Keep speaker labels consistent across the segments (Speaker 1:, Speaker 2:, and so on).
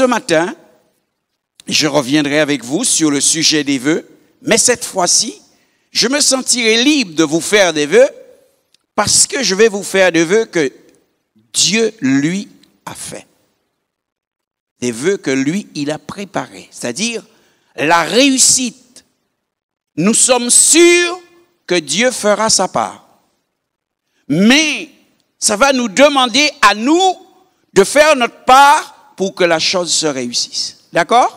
Speaker 1: matin, je reviendrai avec vous sur le sujet des vœux, mais cette fois-ci, je me sentirai libre de vous faire des vœux parce que je vais vous faire des vœux que Dieu, lui, a fait. Des vœux que lui, il a préparés, c'est-à-dire la réussite. Nous sommes sûrs que Dieu fera sa part. Mais ça va nous demander à nous de faire notre part pour que la chose se réussisse. D'accord?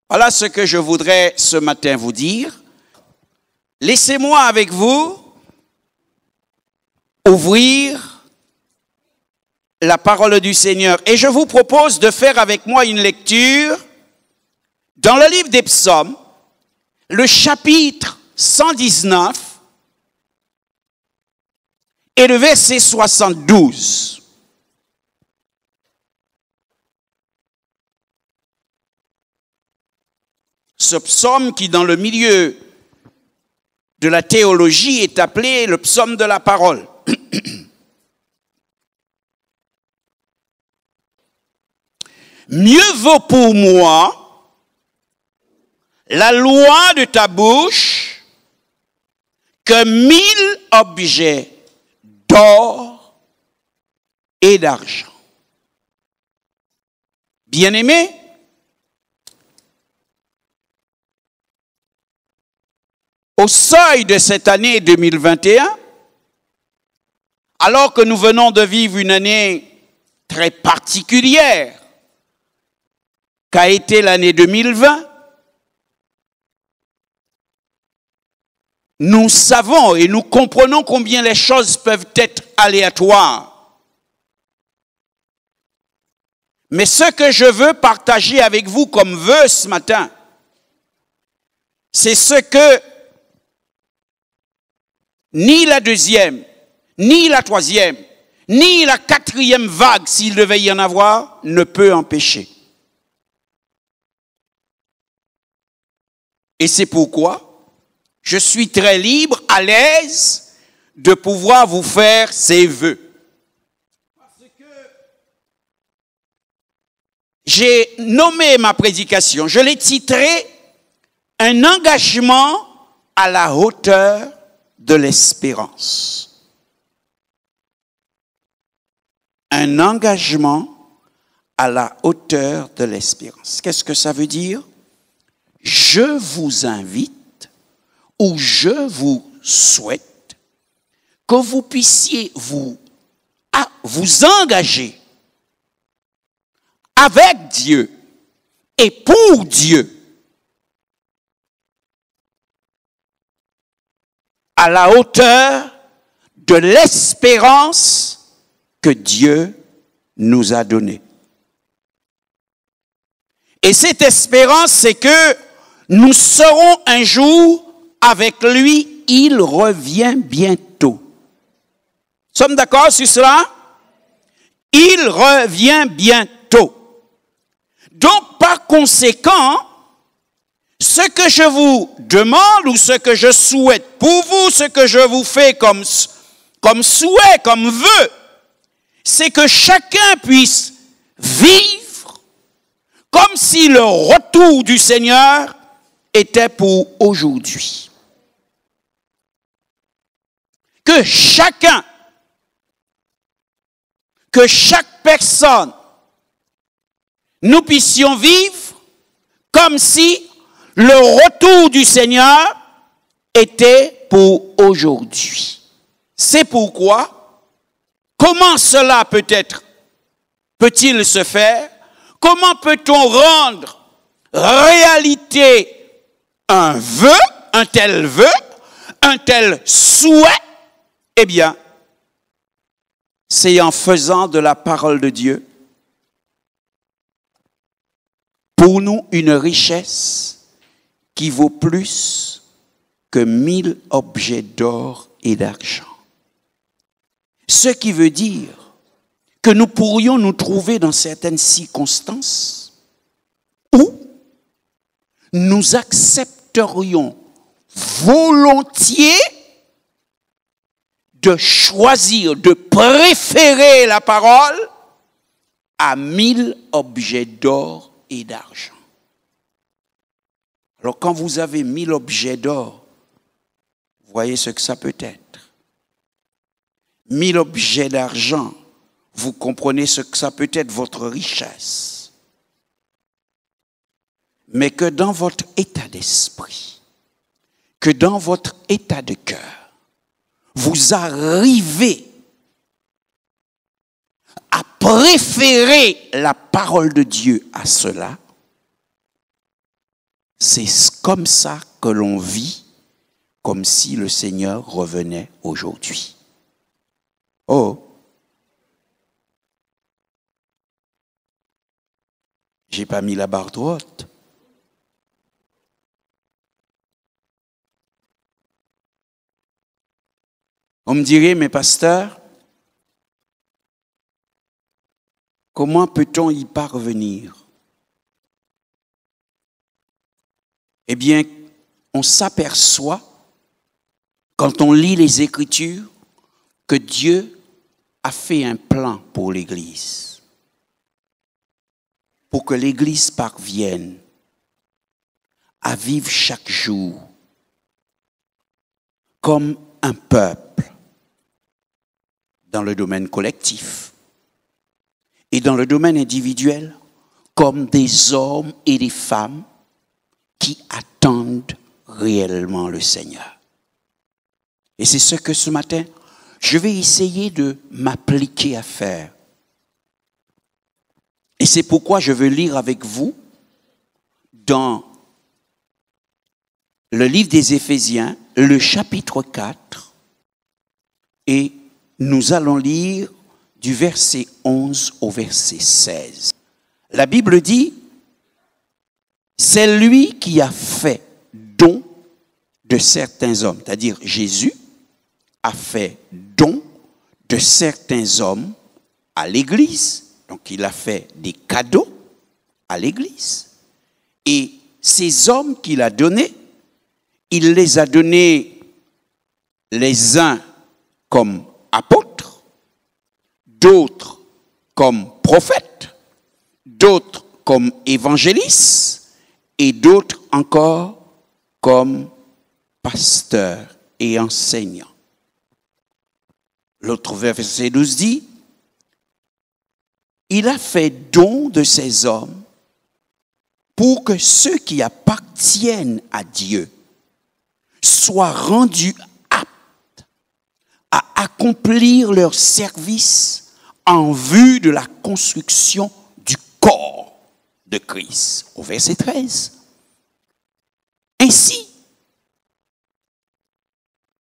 Speaker 1: Voilà ce que je voudrais ce matin vous dire. Laissez-moi avec vous ouvrir la parole du Seigneur. Et je vous propose de faire avec moi une lecture dans le livre des Psaumes, le chapitre 119 et le verset 72. Ce psaume qui, dans le milieu de la théologie, est appelé le psaume de la parole. Mieux vaut pour moi la loi de ta bouche que 1000 objets d'or et d'argent. Bien-aimés, au seuil de cette année 2021, alors que nous venons de vivre une année très particulière, qu'a été l'année 2020, nous savons et nous comprenons combien les choses peuvent être aléatoires. Mais ce que je veux partager avec vous comme vœu ce matin, c'est ce que ni la deuxième, ni la troisième, ni la quatrième vague, s'il devait y en avoir, ne peut empêcher. Et c'est pourquoi je suis très libre, à l'aise, de pouvoir vous faire ces vœux. Parce que j'ai nommé ma prédication, je l'ai titrée « Un engagement à la hauteur de l'espérance ». Un engagement à la hauteur de l'espérance. Qu'est-ce que ça veut dire? Je vous invite ou je vous souhaite que vous puissiez vous engager avec Dieu et pour Dieu à la hauteur de l'espérance que Dieu nous a donnée. Et cette espérance, c'est que nous serons un jour avec lui, il revient bientôt. Sommes d'accord sur cela? Il revient bientôt. Donc, par conséquent, ce que je vous demande ou ce que je souhaite pour vous, ce que je vous fais comme souhait, comme vœu, c'est que chacun puisse vivre comme si le retour du Seigneur était pour aujourd'hui. Que chacun, que chaque personne, nous puissions vivre comme si le retour du Seigneur était pour aujourd'hui. C'est pourquoi, comment cela peut-il se faire? Comment peut-on rendre réalité un vœu, un tel souhait? Eh bien, c'est en faisant de la parole de Dieu pour nous une richesse qui vaut plus que 1000 objets d'or et d'argent. Ce qui veut dire que nous pourrions nous trouver dans certaines circonstances où nous accepterions volontiers de choisir, de préférer la parole à 1000 objets d'or et d'argent. Alors quand vous avez 1000 objets d'or, vous voyez ce que ça peut être. 1000 objets d'argent, vous comprenez ce que ça peut être, votre richesse. Mais que dans votre état d'esprit, que dans votre état de cœur, vous arrivez à préférer la parole de Dieu à cela, c'est comme ça que l'on vit, comme si le Seigneur revenait aujourd'hui. Oh! J'ai pas mis la barre trop haute. On me dirait, mais pasteur, comment peut-on y parvenir? Eh bien, on s'aperçoit, quand on lit les Écritures, que Dieu a fait un plan pour l'Église. Pour que l'Église parvienne à vivre chaque jour comme un peuple dans le domaine collectif et dans le domaine individuel comme des hommes et des femmes qui attendent réellement le Seigneur. Et c'est ce que ce matin, je vais essayer de m'appliquer à faire. Et c'est pourquoi je veux lire avec vous dans le livre des Éphésiens, le chapitre 4, et nous allons lire du verset 11 au verset 16. La Bible dit, c'est lui qui a fait don de certains hommes, c'est-à-dire Jésus a fait don de certains hommes à l'Église. Donc il a fait des cadeaux à l'Église. Et ces hommes qu'il a donnés, il les a donnés les uns comme apôtres, d'autres comme prophètes, d'autres comme évangélistes et d'autres encore comme pasteurs et enseignants. L'autre verset 12 dit, il a fait don de ces hommes pour que ceux qui appartiennent à Dieu soient rendus aptes à accomplir leur service en vue de la construction du corps de Christ. Au verset 13. Ainsi,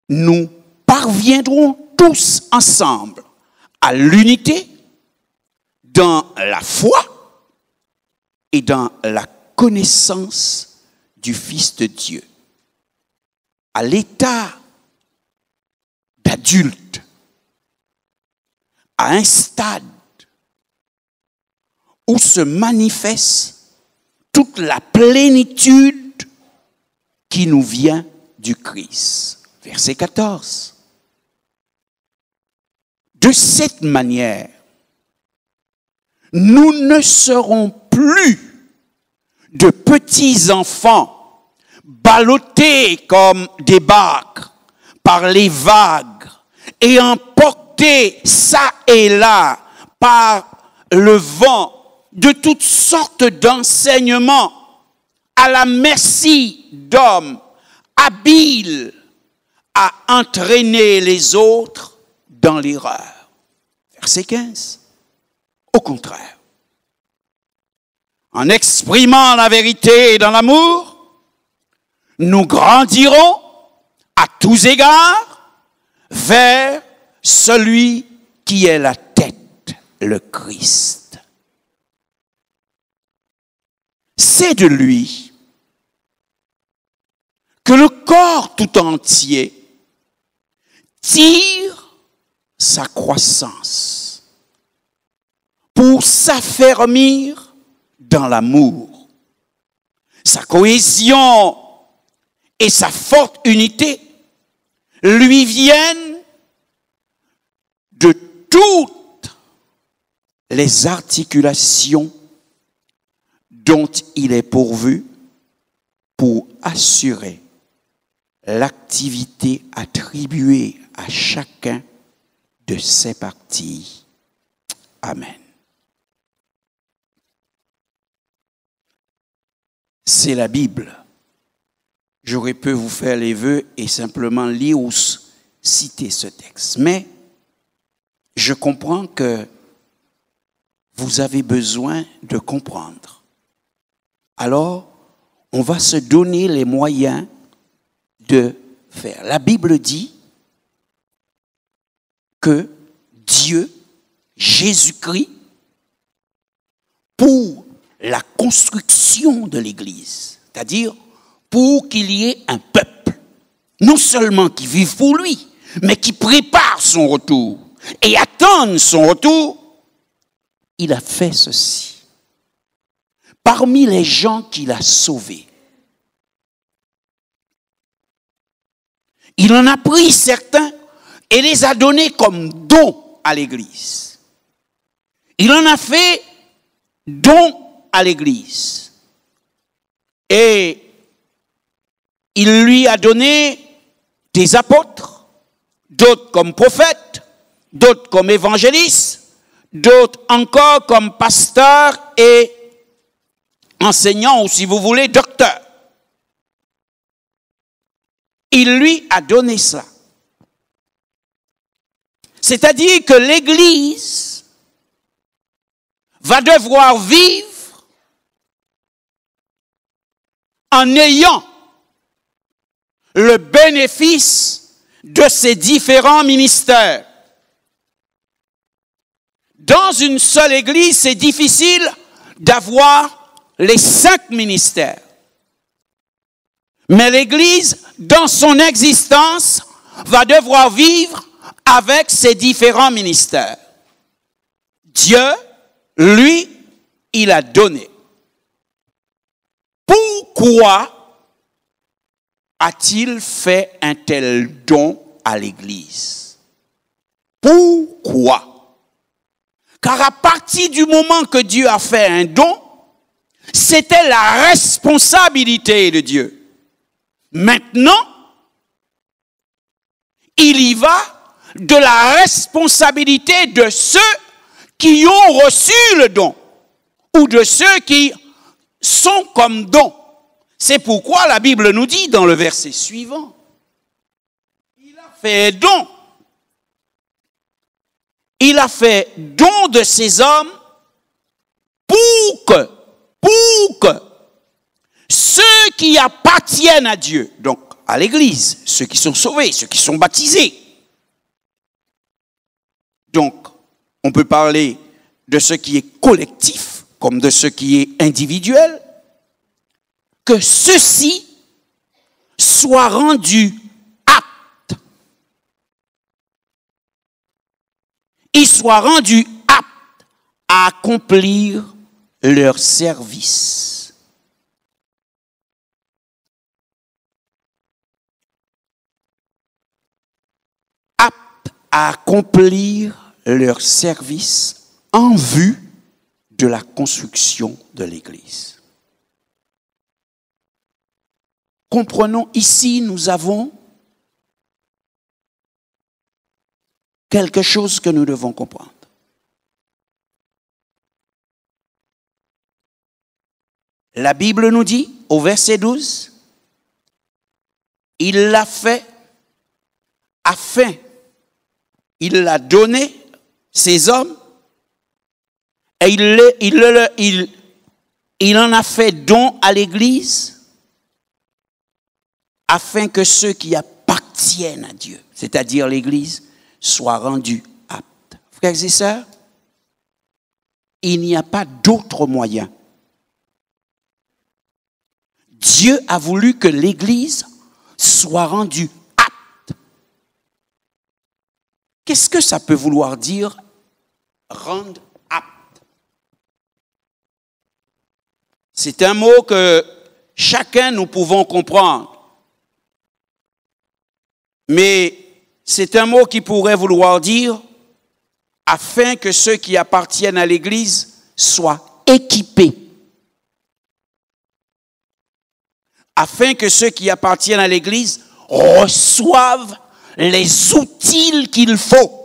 Speaker 1: nous parviendrons tous ensemble à l'unité dans la foi et dans la connaissance du Fils de Dieu, à l'état d'adulte, à un stade où se manifeste toute la plénitude qui nous vient du Christ. Verset 14. De cette manière, nous ne serons plus de petits enfants ballottés comme des barques par les vagues et emportés ça et là par le vent de toutes sortes d'enseignements à la merci d'hommes habiles à entraîner les autres dans l'erreur. Verset 15. Au contraire, en exprimant la vérité dans l'amour, nous grandirons à tous égards vers celui qui est la tête, le Christ. C'est de lui que le corps tout entier tire sa croissance pour s'affermir dans l'amour. Sa cohésion et sa forte unité lui viennent de toute les articulations dont il est pourvu pour assurer l'activité attribuée à chacun de ses parties. Amen. C'est la Bible. J'aurais pu vous faire les vœux et simplement lire ou citer ce texte. Mais je comprends que vous avez besoin de comprendre. Alors, on va se donner les moyens de faire. La Bible dit que Dieu, Jésus-Christ, pour la construction de l'Église, c'est-à-dire pour qu'il y ait un peuple, non seulement qui vive pour lui, mais qui prépare son retour et attend son retour, il a fait ceci. Parmi les gens qu'il a sauvés, il en a pris certains et les a donnés comme dons à l'Église. Il en a fait don à l'Église. Et il lui a donné des apôtres, d'autres comme prophètes, d'autres comme évangélistes, d'autres encore comme pasteurs et enseignants, ou si vous voulez, docteurs. Il lui a donné cela. C'est-à-dire que l'Église va devoir vivre en ayant le bénéfice de ces différents ministères. Dans une seule Église, c'est difficile d'avoir les 5 ministères. Mais l'Église, dans son existence, va devoir vivre avec ses différents ministères. Dieu, lui, il a donné. Pourquoi a-t-il fait un tel don à l'Église? Pourquoi? Car à partir du moment que Dieu a fait un don, c'était la responsabilité de Dieu. Maintenant, il y va de la responsabilité de ceux qui ont reçu le don ou de ceux qui sont comme don. C'est pourquoi la Bible nous dit dans le verset suivant, il a fait don. Il a fait don de ces hommes pour que ceux qui appartiennent à Dieu, donc à l'Église, ceux qui sont sauvés, ceux qui sont baptisés. Donc, on peut parler de ce qui est collectif comme de ce qui est individuel, que ceux-ci soient rendus aptes. Ils soient rendus aptes à accomplir leur service. Aptes à accomplir leur service en vue de la construction de l'Église. Comprenons, ici, nous avons quelque chose que nous devons comprendre. La Bible nous dit, au verset 12, il l'a fait afin, il l'a donné, ces hommes, et il en a fait don à l'Église, afin que ceux qui appartiennent à Dieu, c'est-à-dire l'Église, soient rendus aptes. Frères et sœurs, il n'y a pas d'autre moyen. Dieu a voulu que l'Église soit rendue apte. Qu'est-ce que ça peut vouloir dire, rendre apte? C'est un mot que chacun nous pouvons comprendre. Mais c'est un mot qui pourrait vouloir dire afin que ceux qui appartiennent à l'Église soient équipés. Afin que ceux qui appartiennent à l'Église reçoivent les outils qu'il faut.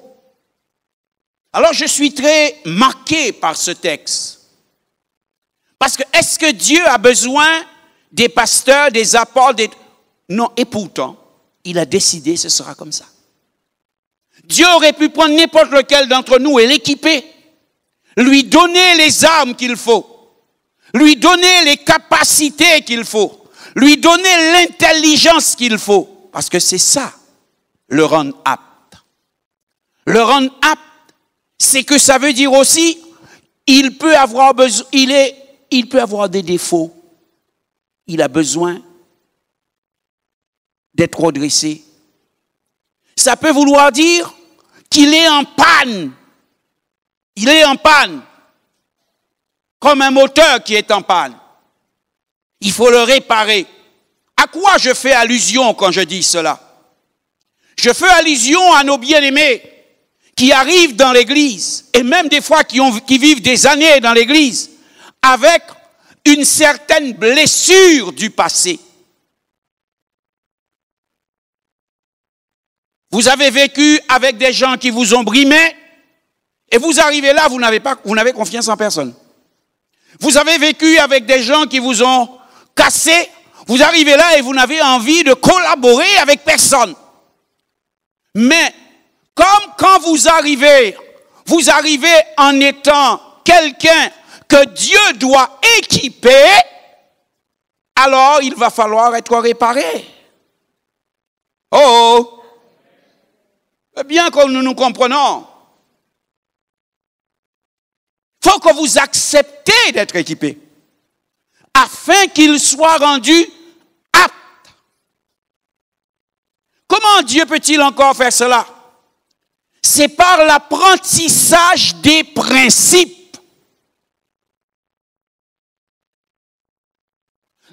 Speaker 1: Alors je suis très marqué par ce texte. Parce que est-ce que Dieu a besoin des pasteurs, des apôtres, Non, et pourtant, il a décidé ce sera comme ça. Dieu aurait pu prendre n'importe lequel d'entre nous et l'équiper, lui donner les armes qu'il faut, lui donner les capacités qu'il faut, lui donner l'intelligence qu'il faut, parce que c'est ça, le rendre apte. Le rendre apte, c'est que ça veut dire aussi, il peut avoir besoin, il peut avoir des défauts, il a besoin d'être redressé. Ça peut vouloir dire qu'il est en panne. Il est en panne. Comme un moteur qui est en panne. Il faut le réparer. À quoi je fais allusion quand je dis cela? Je fais allusion à nos bien-aimés qui arrivent dans l'église, et même des fois qui vivent des années dans l'église, avec une certaine blessure du passé. Vous avez vécu avec des gens qui vous ont brimé, et vous arrivez là, vous n'avez confiance en personne. Vous avez vécu avec des gens qui vous ont cassé, vous arrivez là et vous n'avez envie de collaborer avec personne. Mais comme quand vous arrivez en étant quelqu'un que Dieu doit équiper, alors il va falloir être réparé. Oh! Bien que nous nous comprenons, il faut que vous acceptez d'être équipé afin qu'il soit rendu apte. Comment Dieu peut-il encore faire cela? C'est par l'apprentissage des principes.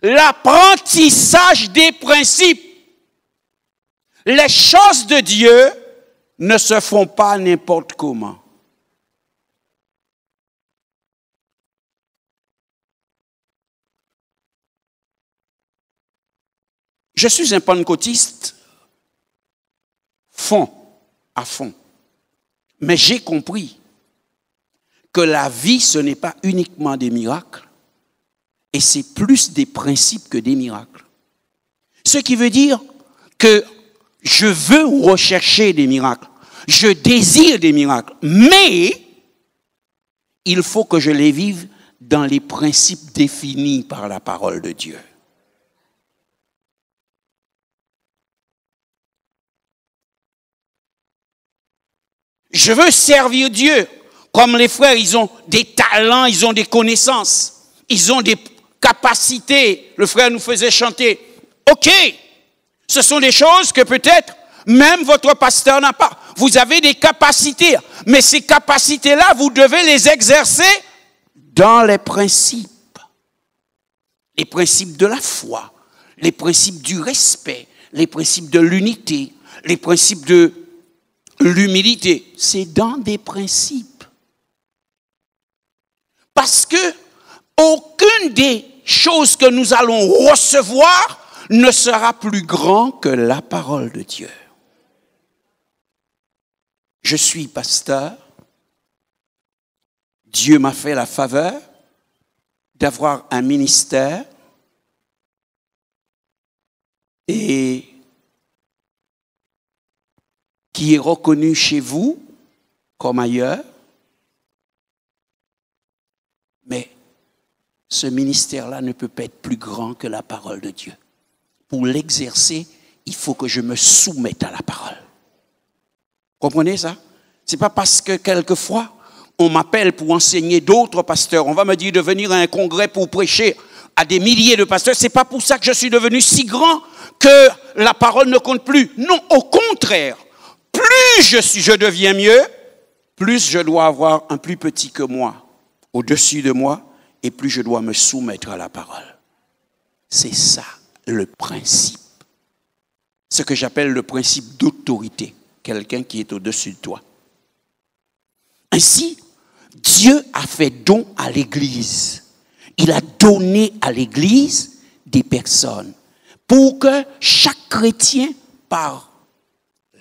Speaker 1: L'apprentissage des principes. Les choses de Dieu ne se font pas n'importe comment. Je suis un pentecôtiste fond à fond. Mais j'ai compris que la vie, ce n'est pas uniquement des miracles, et c'est plus des principes que des miracles. Ce qui veut dire que je veux rechercher des miracles, je désire des miracles, mais il faut que je les vive dans les principes définis par la parole de Dieu. Je veux servir Dieu. Comme les frères, ils ont des talents, ils ont des connaissances, ils ont des capacités. Le frère nous faisait chanter. OK, ce sont des choses que peut-être même votre pasteur n'a pas. Vous avez des capacités, mais ces capacités-là, vous devez les exercer dans les principes. Les principes de la foi, les principes du respect, les principes de l'unité, les principes de l'humilité. C'est dans des principes. Parce que aucune des choses que nous allons recevoir ne sera plus grand que la parole de Dieu. Je suis pasteur. Dieu m'a fait la faveur d'avoir un ministère et qui est reconnu chez vous comme ailleurs. Mais ce ministère-là ne peut pas être plus grand que la parole de Dieu. Pour l'exercer, il faut que je me soumette à la parole. Comprenez ça? Ce n'est pas parce que quelquefois, on m'appelle pour enseigner d'autres pasteurs. On va me dire de venir à un congrès pour prêcher à des milliers de pasteurs. Ce n'est pas pour ça que je suis devenu si grand que la parole ne compte plus. Non, au contraire. Plus je deviens mieux, plus je dois avoir un plus petit que moi au-dessus de moi, et plus je dois me soumettre à la parole. C'est ça, le principe. Ce que j'appelle le principe d'autorité. Quelqu'un qui est au-dessus de toi. Ainsi, Dieu a fait don à l'Église. Il a donné à l'Église des personnes pour que chaque chrétien, par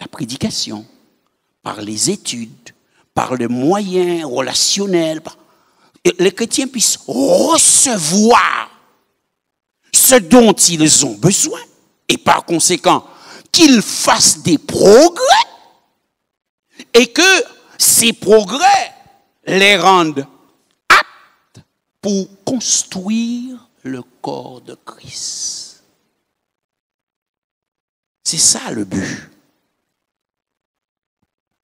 Speaker 1: la prédication, par les études, par les moyens relationnels, les chrétiens puissent recevoir ce dont ils ont besoin et par conséquent qu'ils fassent des progrès et que ces progrès les rendent aptes pour construire le corps de Christ. C'est ça le but.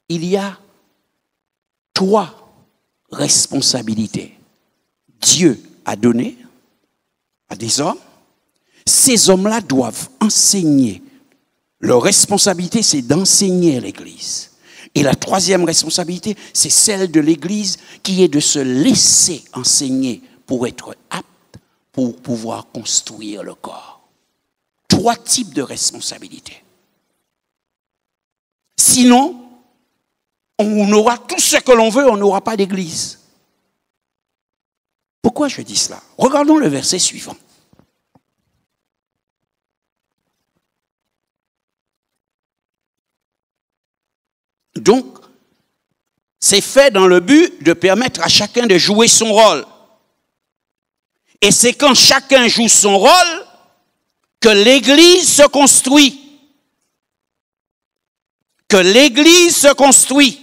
Speaker 1: Il y a 3 responsabilités. Dieu a donné à des hommes. Ces hommes-là doivent enseigner. Leur responsabilité, c'est d'enseigner à l'Église. Et la 3e responsabilité, c'est celle de l'Église qui est de se laisser enseigner pour être apte pour pouvoir construire le corps. 3 types de responsabilités. Sinon, on aura tout ce que l'on veut, on n'aura pas d'Église. Pourquoi je dis cela? Regardons le verset suivant. Donc, c'est fait dans le but de permettre à chacun de jouer son rôle. Et c'est quand chacun joue son rôle que l'Église se construit. Que l'Église se construit.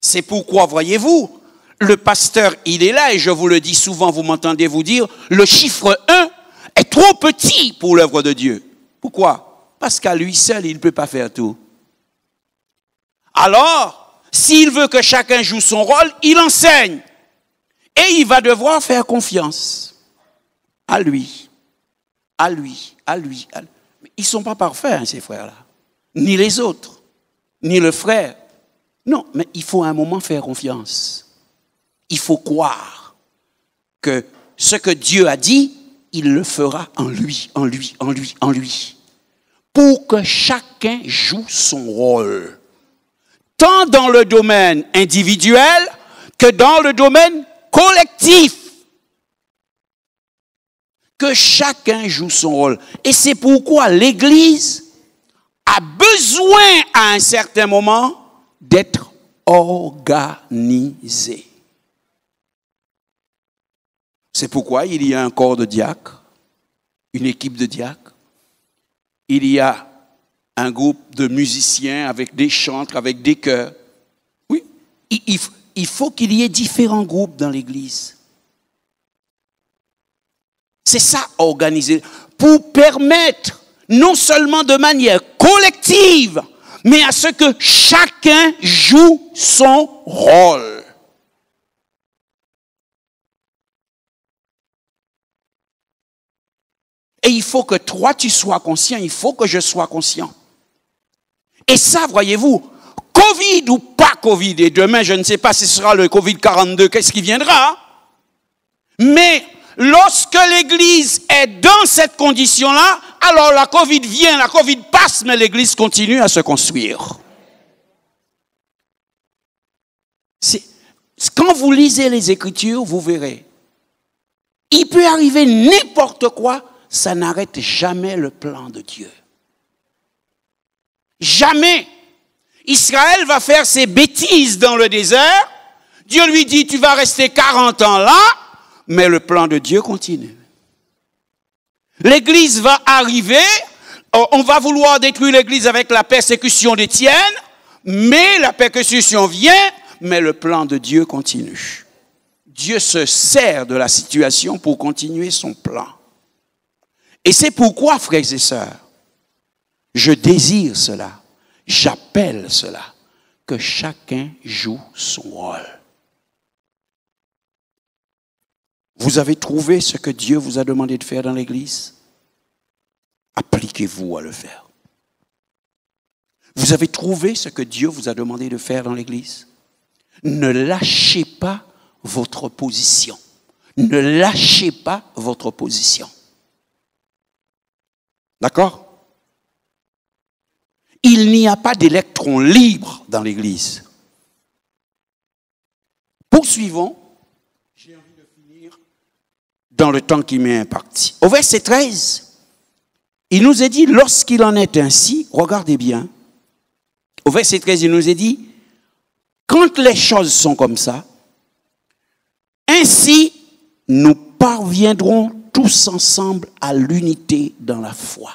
Speaker 1: C'est pourquoi, voyez-vous, le pasteur, il est là, et je vous le dis souvent, vous m'entendez vous dire, le chiffre 1 est trop petit pour l'œuvre de Dieu. Pourquoi? Parce qu'à lui seul, il ne peut pas faire tout. Alors, s'il veut que chacun joue son rôle, il enseigne. Et il va devoir faire confiance à lui, à lui, à lui. Mais ils ne sont pas parfaits, ces frères-là. Ni les autres, ni le frère. Non, mais il faut à un moment faire confiance. Il faut croire que ce que Dieu a dit, il le fera en lui, en lui, en lui, en lui. Pour que chacun joue son rôle. Tant dans le domaine individuel que dans le domaine collectif. Que chacun joue son rôle. Et c'est pourquoi l'Église a besoin à un certain moment d'être organisée. C'est pourquoi il y a un corps de diacres, une équipe de diacres. Il y a un groupe de musiciens avec des chantres, avec des chœurs. Oui, il faut qu'il y ait différents groupes dans l'Église. C'est ça, organiser, pour permettre, non seulement de manière collective, mais à ce que chacun joue son rôle. Et il faut que toi, tu sois conscient, il faut que je sois conscient. Et ça, voyez-vous, Covid ou pas Covid, et demain, je ne sais pas si ce sera le Covid-42, qu'est-ce qui viendra, mais lorsque l'Église est dans cette condition-là, alors la Covid vient, la Covid passe, mais l'Église continue à se construire. Quand vous lisez les Écritures, vous verrez, il peut arriver n'importe quoi, ça n'arrête jamais le plan de Dieu. Jamais. Israël va faire ses bêtises dans le désert. Dieu lui dit, tu vas rester 40 ans là, mais le plan de Dieu continue. L'Église va arriver, on va vouloir détruire l'Église avec la persécution d'Étienne, mais la persécution vient, mais le plan de Dieu continue. Dieu se sert de la situation pour continuer son plan. Et c'est pourquoi, frères et sœurs, je désire cela, j'appelle cela, que chacun joue son rôle. Vous avez trouvé ce que Dieu vous a demandé de faire dans l'Église? Appliquez-vous à le faire. Vous avez trouvé ce que Dieu vous a demandé de faire dans l'Église? Ne lâchez pas votre position. Ne lâchez pas votre position. D'accord? Il n'y a pas d'électrons libres dans l'Église. Poursuivons. J'ai envie de finir dans le temps qui m'est imparti. Au verset 13, il nous est dit, lorsqu'il en est ainsi, regardez bien, au verset 13, il nous est dit, quand les choses sont comme ça, ainsi nous parviendrons tous ensemble à l'unité dans la foi.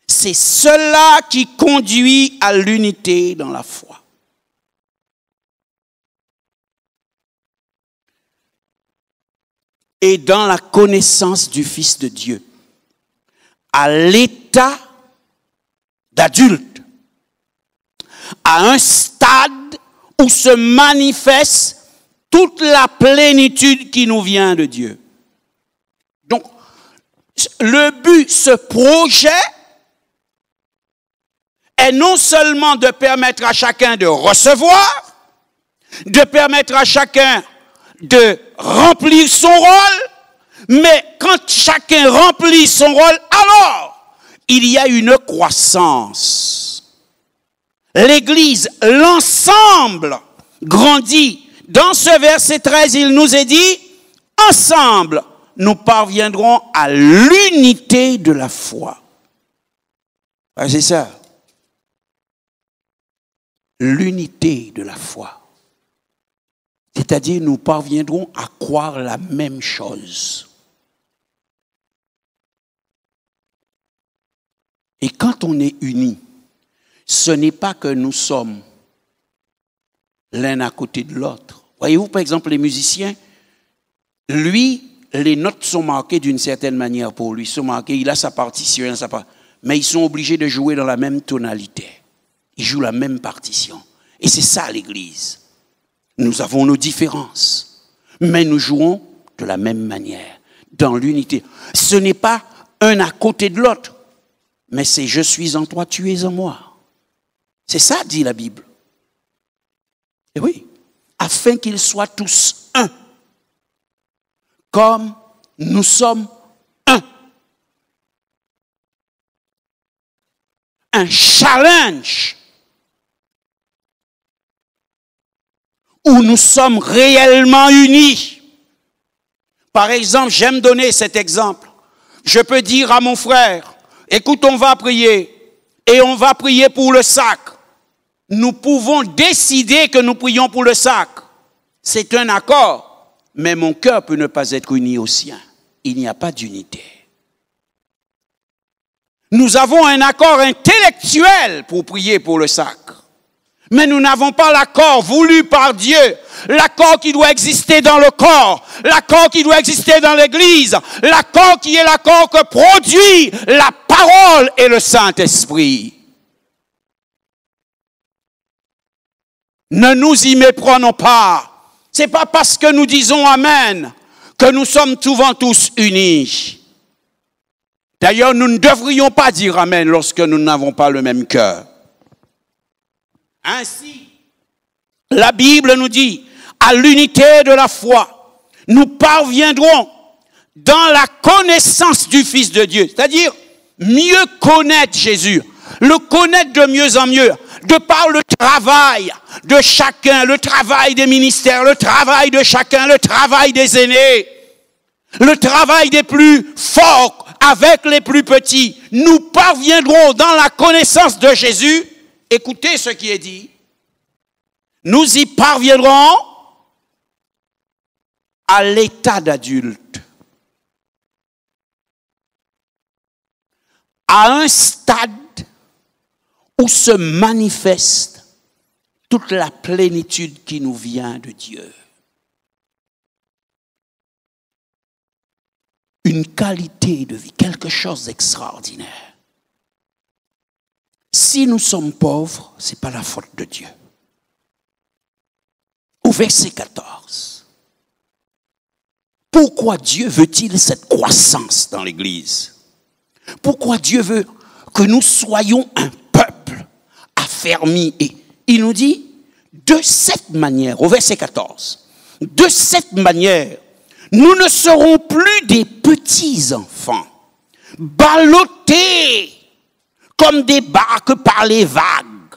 Speaker 1: C'est cela qui conduit à l'unité dans la foi. Et dans la connaissance du Fils de Dieu, à l'état d'adulte, à un stade où se manifeste toute la plénitude qui nous vient de Dieu. Donc, le but, ce projet, est non seulement de permettre à chacun de recevoir, de permettre à chacun de remplir son rôle, mais quand chacun remplit son rôle, alors il y a une croissance. L'Église, l'ensemble, grandit. Dans ce verset 13, il nous est dit, ensemble, nous parviendrons à l'unité de la foi. Ah, c'est ça. L'unité de la foi. C'est-à-dire, nous parviendrons à croire la même chose. Et quand on est unis, ce n'est pas que nous sommes l'un à côté de l'autre. Voyez-vous, par exemple, les musiciens, lui, les notes sont marquées d'une certaine manière pour lui. Ils sont marquées, il a sa partition, mais ils sont obligés de jouer dans la même tonalité. Ils jouent la même partition. Et c'est ça l'Église. Nous avons nos différences, mais nous jouons de la même manière, dans l'unité. Ce n'est pas un à côté de l'autre, mais c'est je suis en toi, tu es en moi. C'est ça, dit la Bible. Et oui, afin qu'ils soient tous un, comme nous sommes un. Un challenge où nous sommes réellement unis. Par exemple, j'aime donner cet exemple. Je peux dire à mon frère, écoute, on va prier, et on va prier pour le sac. Nous pouvons décider que nous prions pour le sac. C'est un accord, mais mon cœur peut ne pas être uni au sien. Il n'y a pas d'unité. Nous avons un accord intellectuel pour prier pour le sac. Mais nous n'avons pas l'accord voulu par Dieu, l'accord qui doit exister dans le corps, l'accord qui doit exister dans l'Église, l'accord qui est l'accord que produit la parole et le Saint-Esprit. Ne nous y méprenons pas. Ce n'est pas parce que nous disons Amen que nous sommes souvent tous unis. D'ailleurs, nous ne devrions pas dire Amen lorsque nous n'avons pas le même cœur. Ainsi, la Bible nous dit, à l'unité de la foi, nous parviendrons dans la connaissance du Fils de Dieu. C'est-à-dire, mieux connaître Jésus, le connaître de mieux en mieux, de par le travail de chacun, le travail des ministères, le travail de chacun, le travail des aînés, le travail des plus forts avec les plus petits. Nous parviendrons dans la connaissance de Jésus. Écoutez ce qui est dit. Nous y parviendrons à l'état d'adulte. À un stade où se manifeste toute la plénitude qui nous vient de Dieu. Une qualité de vie, quelque chose d'extraordinaire. Si nous sommes pauvres, ce n'est pas la faute de Dieu. Au verset 14, pourquoi Dieu veut-il cette croissance dans l'Église? Pourquoi Dieu veut que nous soyons un peuple affermi? Et il nous dit, de cette manière, au verset 14, de cette manière, nous ne serons plus des petits enfants, ballottés comme des barques par les vagues,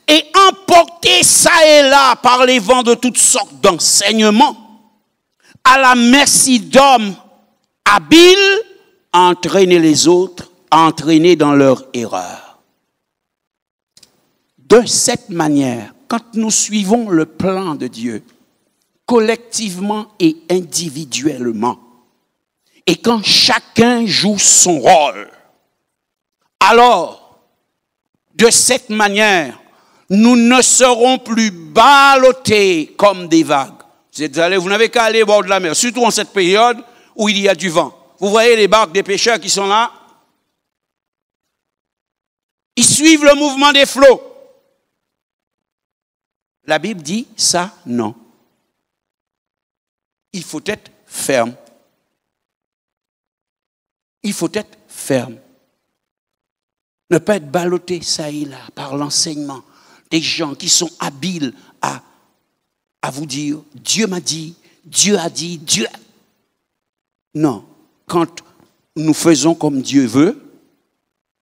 Speaker 1: et emportés ça et là par les vents de toutes sortes d'enseignements, à la merci d'hommes habiles à entraîner les autres, à entraîner dans leur erreur. De cette manière, quand nous suivons le plan de Dieu, collectivement et individuellement, et quand chacun joue son rôle, alors, de cette manière, nous ne serons plus ballottés comme des vagues. Vous n'avez qu'à aller au bord de la mer, surtout en cette période où il y a du vent. Vous voyez les barques des pêcheurs qui sont là? Ils suivent le mouvement des flots. La Bible dit ça, non. Il faut être ferme. Il faut être ferme. Ne pas être ballotté ça et là par l'enseignement des gens qui sont habiles à vous dire Dieu m'a dit, Dieu a dit, Dieu a... Non, quand nous faisons comme Dieu veut,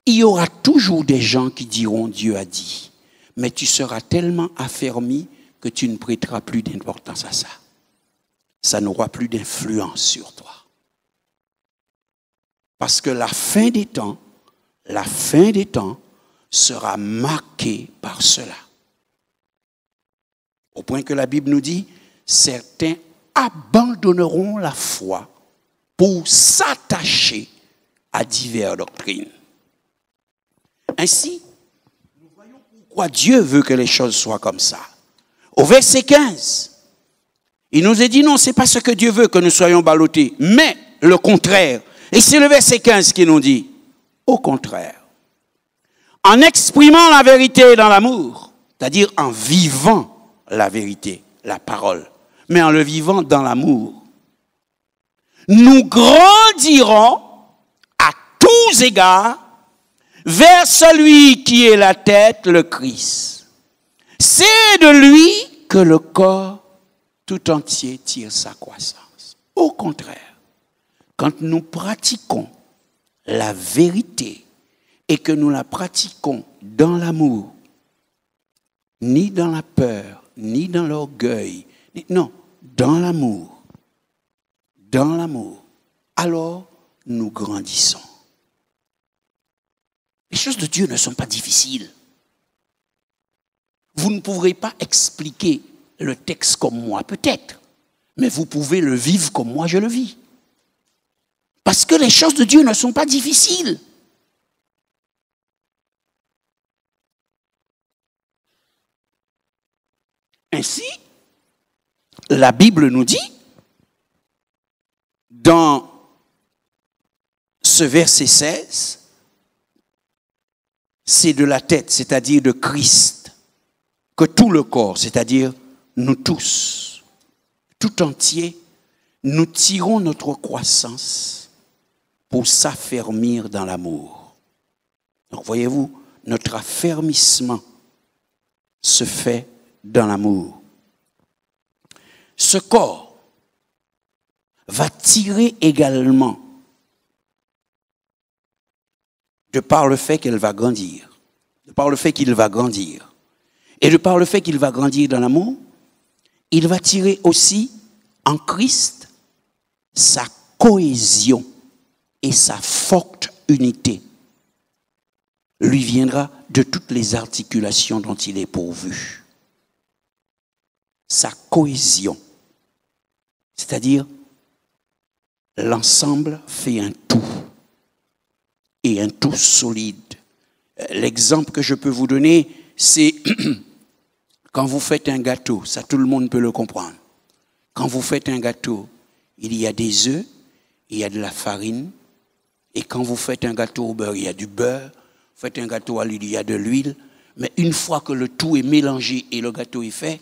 Speaker 1: il y aura toujours des gens qui diront Dieu a dit. Mais tu seras tellement affermi que tu ne prêteras plus d'importance à ça. Ça n'aura plus d'influence sur toi. Parce que la fin des temps sera marquée par cela. Au point que la Bible nous dit, certains abandonneront la foi pour s'attacher à diverses doctrines. Ainsi, nous voyons pourquoi Dieu veut que les choses soient comme ça. Au verset 15, il nous est dit non, ce n'est pas ce que Dieu veut que nous soyons ballottés, mais le contraire. Et c'est le verset 15 qui nous dit, au contraire, en exprimant la vérité dans l'amour, c'est-à-dire en vivant la vérité, la parole, mais en le vivant dans l'amour, nous grandirons à tous égards vers celui qui est la tête, le Christ. C'est de lui que le corps tout entier tire sa croissance. Au contraire, quand nous pratiquons la vérité et que nous la pratiquons dans l'amour, ni dans la peur, ni dans l'orgueil, non, dans l'amour, alors nous grandissons. Les choses de Dieu ne sont pas difficiles. Vous ne pourrez pas expliquer le texte comme moi, peut-être, mais vous pouvez le vivre comme moi je le vis. Parce que les choses de Dieu ne sont pas difficiles. Ainsi, la Bible nous dit, dans ce verset 16, c'est de la tête, c'est-à-dire de Christ, que tout le corps, c'est-à-dire nous tous, tout entier, nous tirons notre croissance pour s'affermir dans l'amour. Donc voyez-vous, notre affermissement se fait dans l'amour. Ce corps va tirer également de par le fait qu'elle va grandir, de par le fait qu'il va grandir, et de par le fait qu'il va grandir dans l'amour, il va tirer aussi en Christ sa cohésion et sa forte unité. Lui viendra de toutes les articulations dont il est pourvu. Sa cohésion, c'est-à-dire l'ensemble fait un tout, et un tout solide. L'exemple que je peux vous donner, c'est quand vous faites un gâteau, ça tout le monde peut le comprendre. Quand vous faites un gâteau, il y a des œufs, il y a de la farine, et quand vous faites un gâteau au beurre, il y a du beurre, vous faites un gâteau à l'huile, il y a de l'huile, mais une fois que le tout est mélangé et le gâteau est fait,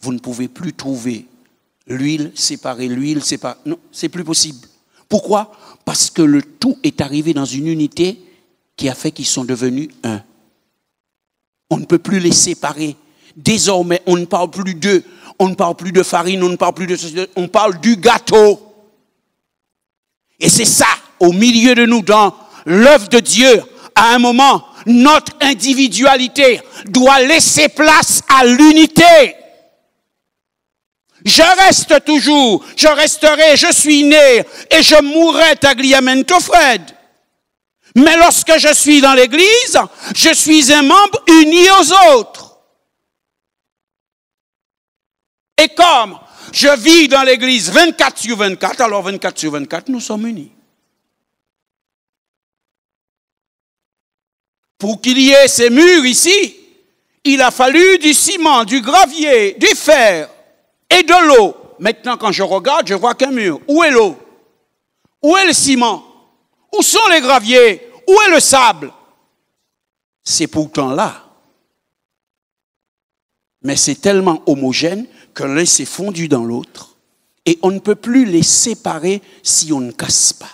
Speaker 1: vous ne pouvez plus trouver l'huile séparée, non, c'est plus possible. Pourquoi? Parce que le tout est arrivé dans une unité qui a fait qu'ils sont devenus un. On ne peut plus les séparer. Désormais, on ne parle plus d'eux, on ne parle plus de farine, on ne parle plus de ceci, on parle du gâteau. Et c'est ça, au milieu de nous, dans l'œuvre de Dieu, à un moment, notre individualité doit laisser place à l'unité. Je reste toujours, je resterai, je suis né et je mourrai tagliamento Fred. Mais lorsque je suis dans l'église, je suis un membre uni aux autres. Et comme je vis dans l'église 24 sur 24, alors 24 sur 24, nous sommes unis. Pour qu'il y ait ces murs ici, il a fallu du ciment, du gravier, du fer et de l'eau. Maintenant, quand je regarde, je vois qu'un mur. Où est l'eau? Où est le ciment? Où sont les graviers? Où est le sable? C'est pourtant là. Mais c'est tellement homogène que l'un s'est fondu dans l'autre et on ne peut plus les séparer si on ne casse pas.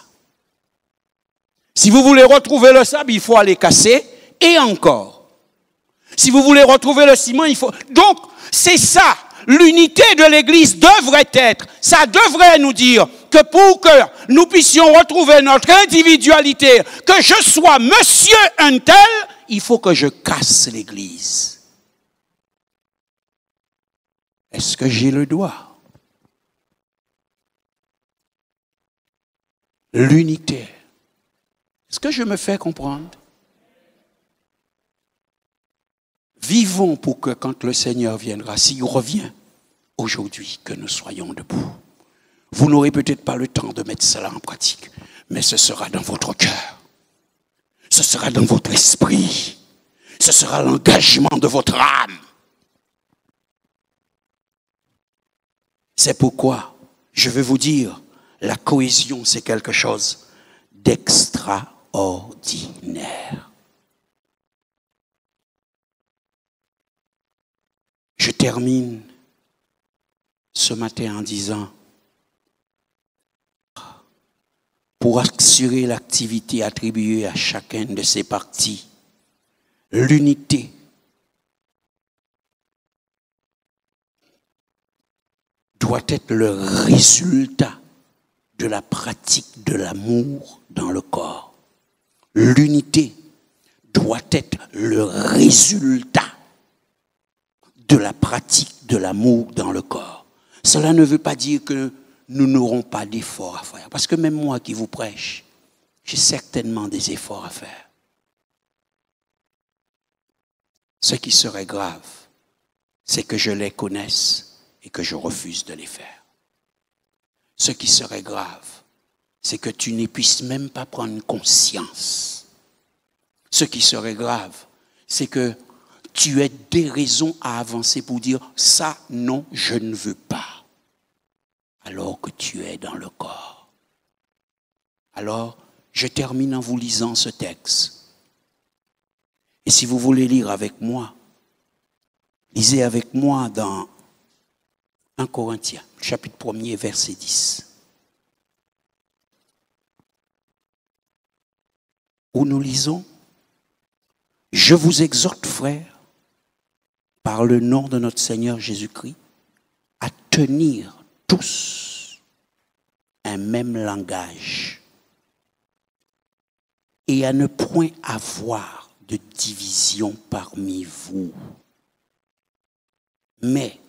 Speaker 1: Si vous voulez retrouver le sable, il faut aller casser et encore. Si vous voulez retrouver le ciment, il faut... Donc, c'est ça. L'unité de l'Église devrait être, ça devrait nous dire que pour que nous puissions retrouver notre individualité, que je sois monsieur un tel, il faut que je casse l'Église. Est-ce que j'ai le doigt? L'unité. Est-ce que je me fais comprendre? Vivons pour que quand le Seigneur viendra, s'il revient aujourd'hui, que nous soyons debout. Vous n'aurez peut-être pas le temps de mettre cela en pratique, mais ce sera dans votre cœur. Ce sera dans votre esprit. Ce sera l'engagement de votre âme. C'est pourquoi je vais vous dire, la cohésion, c'est quelque chose d'extraordinaire. Je termine ce matin en disant, pour assurer l'activité attribuée à chacun de ces parties, l'unité doit être le résultat de la pratique de l'amour dans le corps. L'unité doit être le résultat de la pratique de l'amour dans le corps. Cela ne veut pas dire que nous n'aurons pas d'efforts à faire. Parce que même moi qui vous prêche, j'ai certainement des efforts à faire. Ce qui serait grave, c'est que je les connaisse et que je refuse de les faire. Ce qui serait grave, c'est que tu ne puisses même pas prendre conscience. Ce qui serait grave, c'est que tu aies des raisons à avancer pour dire « ça, non, je ne veux pas », alors que tu es dans le corps. Alors, je termine en vous lisant ce texte. Et si vous voulez lire avec moi, lisez avec moi dans 1 Corinthiens, chapitre 1er, verset 10. Où nous lisons « Je vous exhorte, frères, par le nom de notre Seigneur Jésus-Christ, à tenir tous un même langage et à ne point avoir de division parmi vous, mais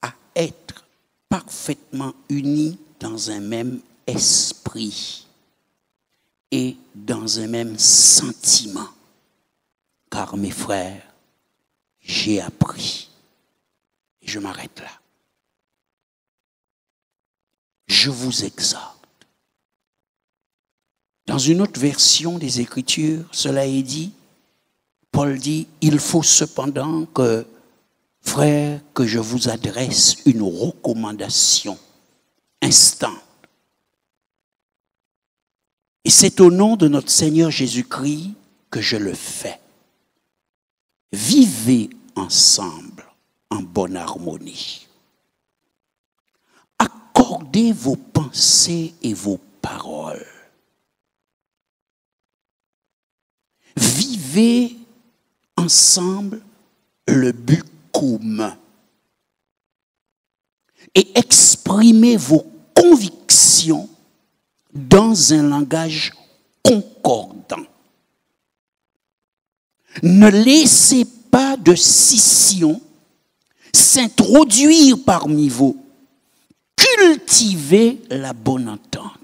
Speaker 1: à être parfaitement unis dans un même esprit et dans un même sentiment. Car mes frères, j'ai appris. Et je m'arrête là. Je vous exhorte. Dans une autre version des Écritures, cela est dit, Paul dit, il faut cependant que, frères, que je vous adresse une recommandation instante. Et c'est au nom de notre Seigneur Jésus-Christ que je le fais. Vivez ensemble en bonne harmonie. Accordez vos pensées et vos paroles. Vivez ensemble le but commun. Et exprimez vos convictions dans un langage concordant. Ne laissez pas de scission s'introduire parmi vous. Cultivez la bonne entente.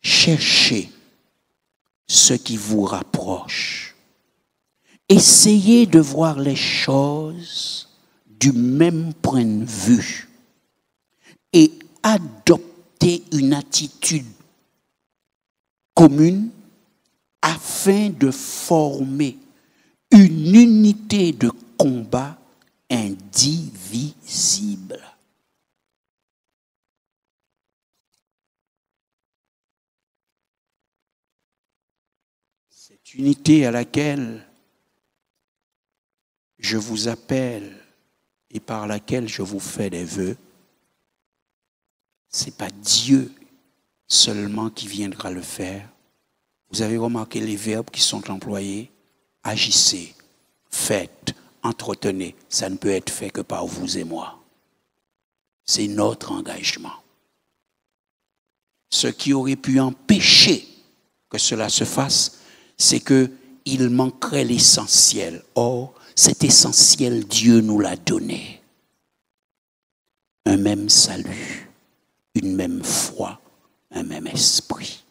Speaker 1: Cherchez ce qui vous rapproche. Essayez de voir les choses du même point de vue et adoptez une attitude commune afin de former une unité de combat indivisible. Cette unité à laquelle je vous appelle et par laquelle je vous fais des vœux, ce n'est pas Dieu seulement qui viendra le faire. Vous avez remarqué les verbes qui sont employés? Agissez, faites, entretenez. Ça ne peut être fait que par vous et moi. C'est notre engagement. Ce qui aurait pu empêcher que cela se fasse, c'est qu'il manquerait l'essentiel. Or, cet essentiel, Dieu nous l'a donné. Un même salut, une même foi, un même esprit.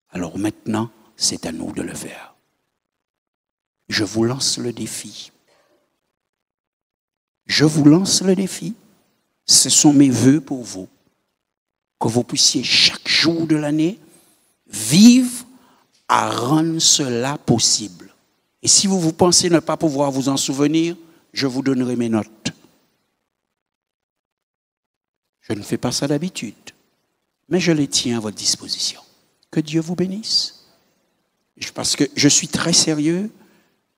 Speaker 1: Alors maintenant, c'est à nous de le faire. Je vous lance le défi. Je vous lance le défi. Ce sont mes vœux pour vous. Que vous puissiez chaque jour de l'année vivre à rendre cela possible. Et si vous pensez ne pas pouvoir vous en souvenir, je vous donnerai mes notes. Je ne fais pas ça d'habitude, mais je les tiens à votre disposition. Que Dieu vous bénisse. Parce que je suis très sérieux.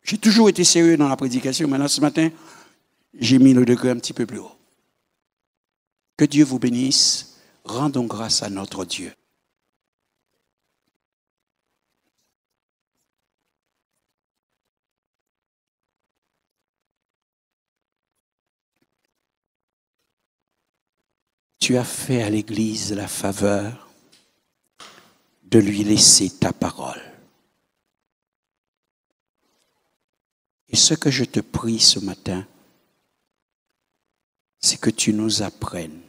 Speaker 1: J'ai toujours été sérieux dans la prédication. Maintenant, ce matin, j'ai mis le degré un petit peu plus haut. Que Dieu vous bénisse. Rendons grâce à notre Dieu. Tu as fait à l'Église la faveur de lui laisser ta parole. Et ce que je te prie ce matin, c'est que tu nous apprennes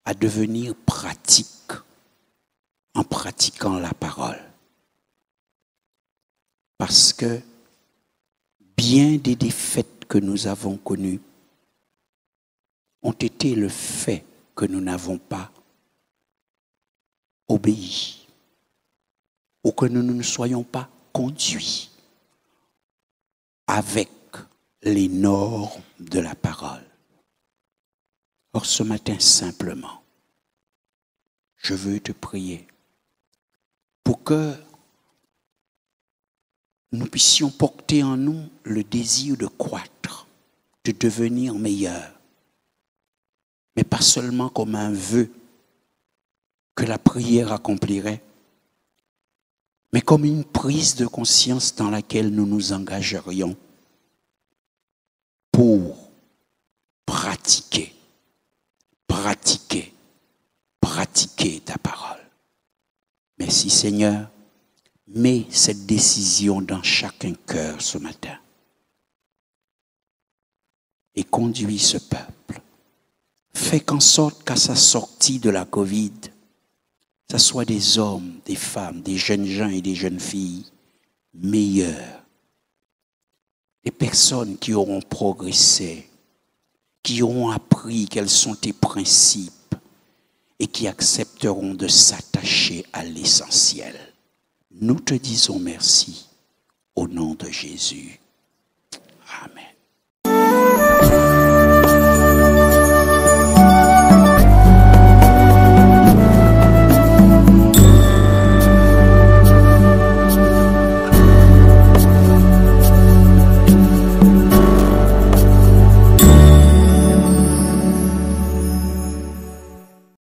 Speaker 1: à devenir pratiques en pratiquant la parole. Parce que bien des défaites que nous avons connues ont été le fait que nous n'avons pas obéi ou que nous ne nous soyons pas conduits avec les normes de la parole. Or, ce matin, simplement, je veux te prier pour que nous puissions porter en nous le désir de croître, de devenir meilleurs, mais pas seulement comme un vœu que la prière accomplirait, mais comme une prise de conscience dans laquelle nous nous engagerions pour pratiquer ta parole. Merci Seigneur, mets cette décision dans chacun cœur ce matin et conduis ce peuple. Fais qu'en sorte qu'à sa sortie de la Covid, ce soit des hommes, des femmes, des jeunes gens et des jeunes filles meilleurs. Des personnes qui auront progressé, qui auront appris quels sont tes principes et qui accepteront de s'attacher à l'essentiel. Nous te disons merci au nom de Jésus. Amen.